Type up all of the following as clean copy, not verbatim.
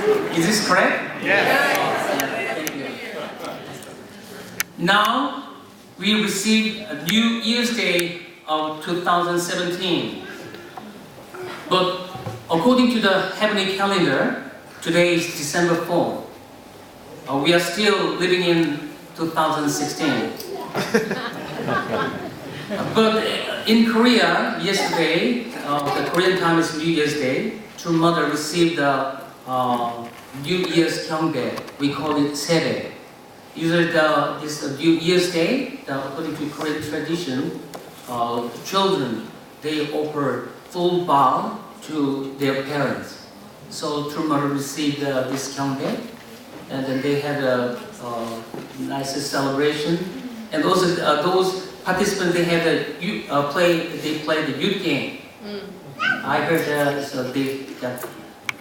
Is this correct? Yes. Now, we received a New Year's Day of 2017. But according to the heavenly calendar, today is December 4th. We are still living in 2016. But in Korea, yesterday, the Korean time is New Year's Day. Two mothers received the New Year's Gyeongdae. We call it Sebae. Usually, this New Year's Day, according to Korean tradition, children they offer full bow to their parents. So two mothers received this Gyeongdae, and then they had a nice celebration. And also those participants they had they played the youth game. I heard so they got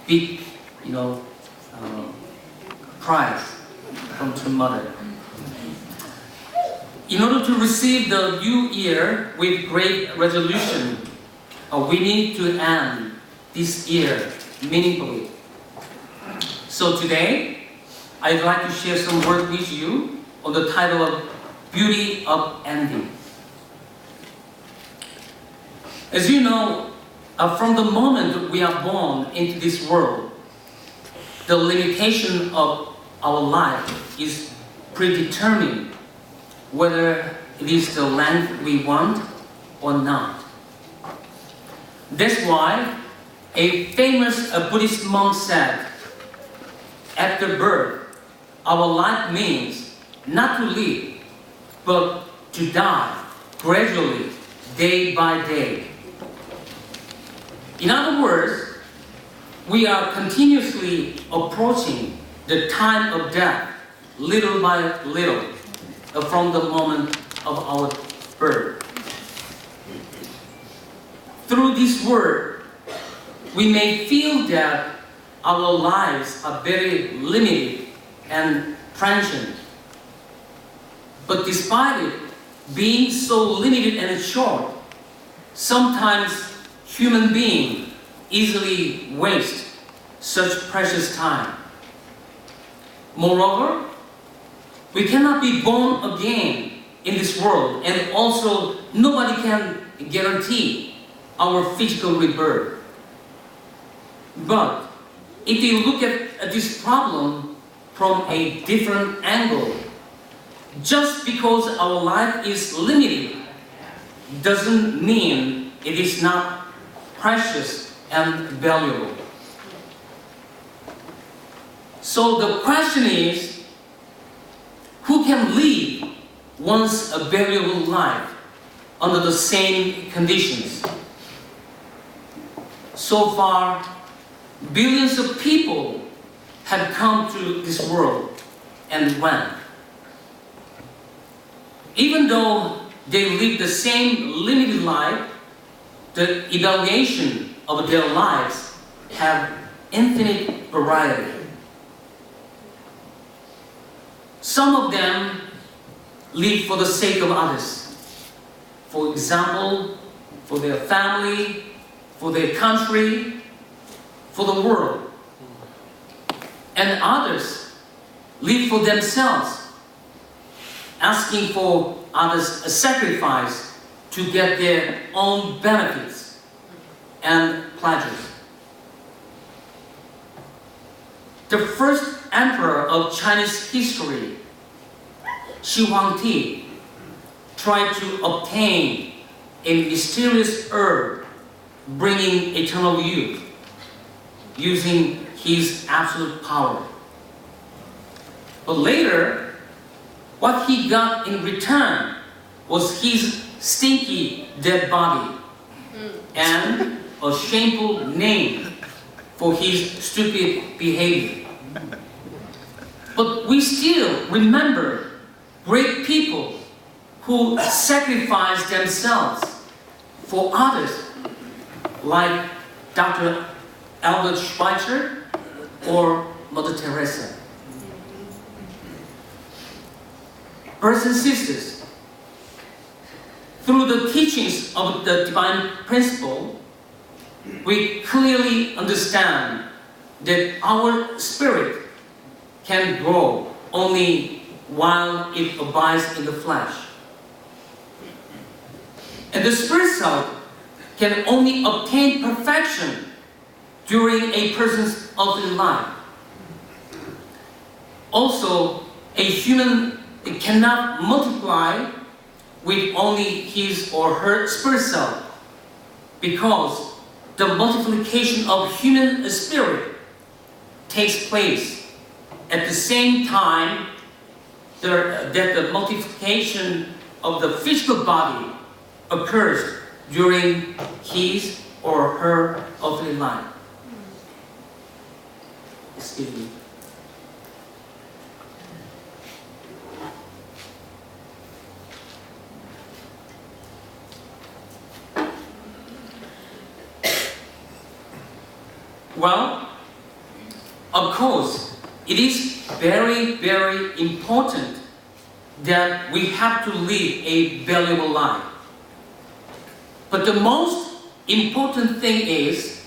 big, prize from two mothers. In order to receive the new year with great resolution, we need to end this year meaningfully. So today, I'd like to share some words with you on the title of Beauty of Ending. As you know, from the moment we are born into this world, the limitation of our life is predetermined, whether it is the length we want or not. That's why a famous Buddhist monk said, after birth, our life means not to live, but to die gradually, day by day. In other words, we are continuously approaching the time of death, little by little, from the moment of our birth. Through this word, we may feel that our lives are very limited and transient. But despite it being so limited and short, sometimes human beings easily waste such precious time. Moreover, we cannot be born again in this world, and also nobody can guarantee our physical rebirth. But if you look at this problem from a different angle, just because our life is limited doesn't mean it is not precious and valuable. So the question is, who can live once a valuable life under the same conditions? So far, billions of people have come to this world and went. Even though they live the same limited life, the evaluation of their lives have infinite variety. Some of them live for the sake of others. For example, for their family, for their country, for the world. And others live for themselves, asking for others' a sacrifice to get their own benefits and pleasures. The first emperor of Chinese history, Shi Huangdi, tried to obtain a mysterious herb bringing eternal youth using his absolute power. But later, what he got in return was his stinky dead body and a shameful name for his stupid behavior. But we still remember great people who sacrificed themselves for others, like Dr. Albert Schweitzer or Mother Teresa. Brothers and sisters, through the teachings of the divine principle, we clearly understand that our spirit can grow only while it abides in the flesh. And the spirit self can only obtain perfection during a person's earthly life. Also, a human cannot multiply with only his or her spirit self, because the multiplication of human spirit takes place at the same time that the multiplication of the physical body occurs during his or her earthly life. Excuse me. Well, of course, it is very, very important that we have to live a valuable life. But the most important thing is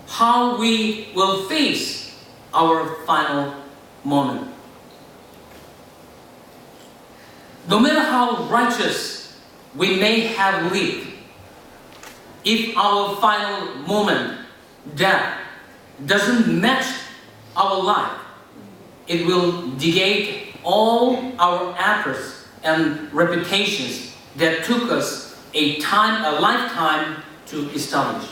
how we will face our final moment. No matter how righteous we may have lived, if our final moment, death, doesn't match our life, it will negate all our efforts and reputations that took us a lifetime to establish.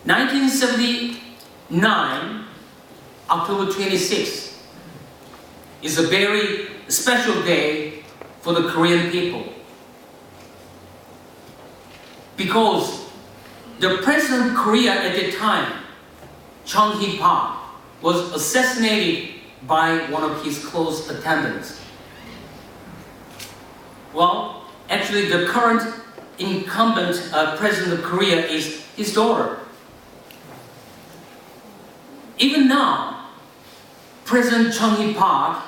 1979, October 26th, is a very special day for the Korean people, because the president of Korea at the time, Chung Hee-park, was assassinated by one of his close attendants. Well, actually the current incumbent president of Korea is his daughter. Even now, President Chung Hee-park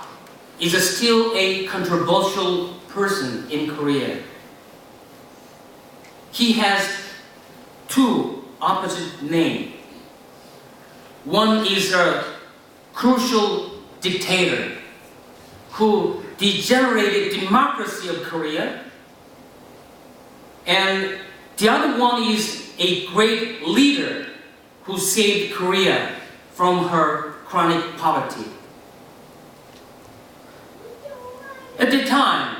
is still a controversial person in Korea. He has two opposite names. One is a crucial dictator who degenerated democracy of Korea, and the other one is a great leader who saved Korea from her chronic poverty. At the time,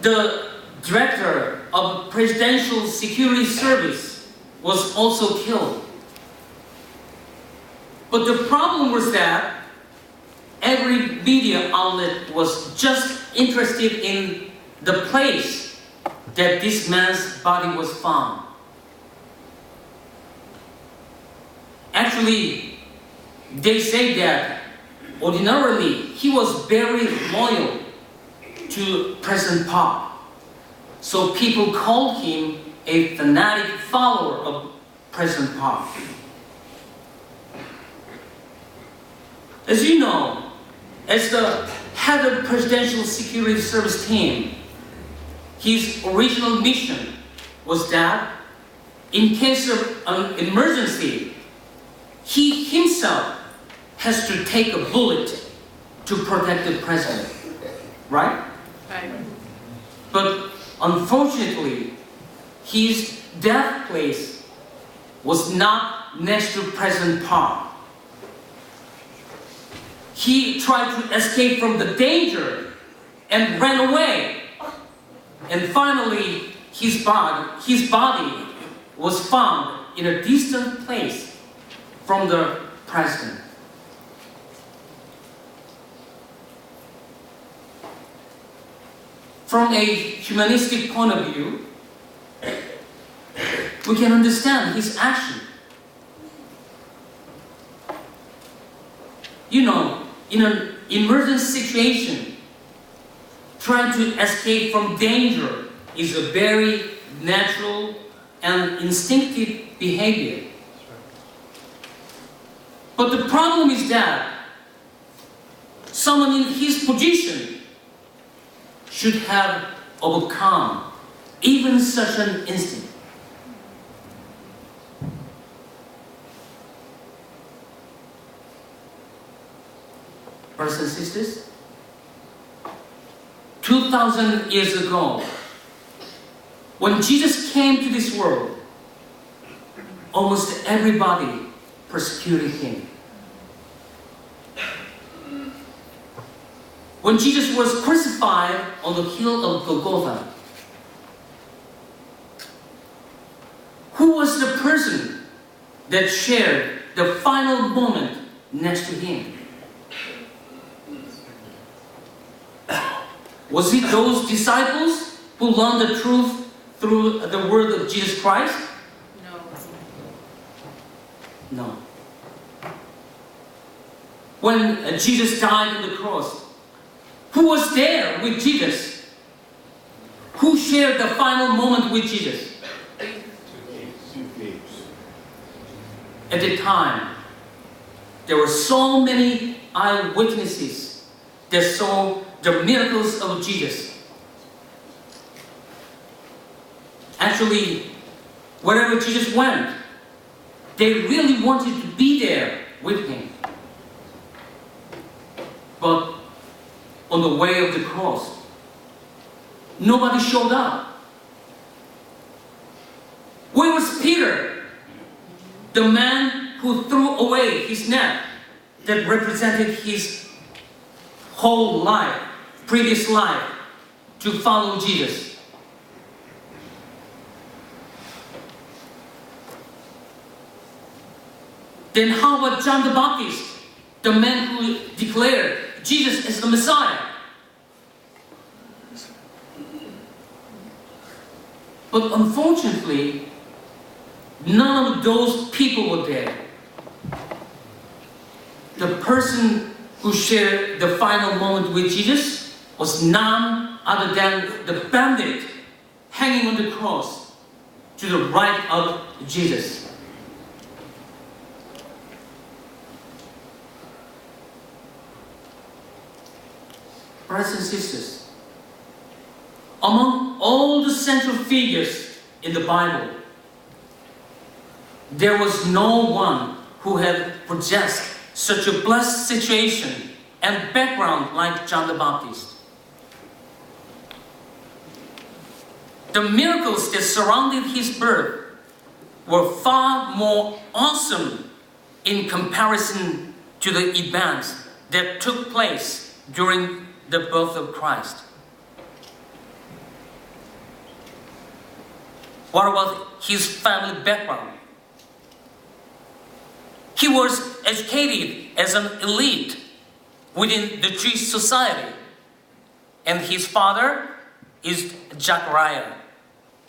the director of Presidential Security Service was also killed. But the problem was that every media outlet was just interested in the place that this man's body was found. Actually, they say that ordinarily he was very loyal to President Park. So people called him a fanatic follower of President Park. As you know, as the head of Presidential Security Service team, his original mission was that in case of an emergency, he himself has to take a bullet to protect the president, right? Right. But unfortunately, his death place was not next to President Park. He tried to escape from the danger and ran away. And finally, his body was found in a distant place from the president. From a humanistic point of view, we can understand his action. You know, in an emergency situation, trying to escape from danger is a very natural and instinctive behavior. But the problem is that someone in his position should have overcome even such an instinct. Brothers and sisters, 2,000 years ago, when Jesus came to this world, almost everybody persecuted him. When Jesus was crucified on the hill of Golgotha, who was the person that shared the final moment next to him? Was it those disciples who learned the truth through the word of Jesus Christ? No. When Jesus died on the cross, who was there with Jesus? Who shared the final moment with Jesus? At the time, there were so many eyewitnesses that saw the miracles of Jesus. Actually, wherever Jesus went, they really wanted to be there with him. But on the way of the cross, nobody showed up. Where was Peter, the man who threw away his net that represented his whole life, previous life, to follow Jesus? Then how about John the Baptist, the man who declared Jesus as the Messiah? But unfortunately, none of those people were there. The person who shared the final moment with Jesus was none other than the bandit hanging on the cross to the right of Jesus. Brothers and sisters, among all the central figures in the Bible, there was no one who had possessed such a blessed situation and background like John the Baptist. The miracles that surrounded his birth were far more awesome in comparison to the events that took place during the birth of Christ. What about his family background? He was educated as an elite within the Jewish society, and his father is Zechariah,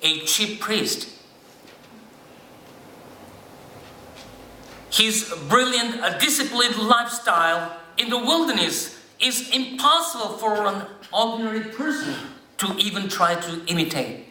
a chief priest. His brilliant, disciplined lifestyle in the wilderness is impossible for an ordinary person to even try to imitate.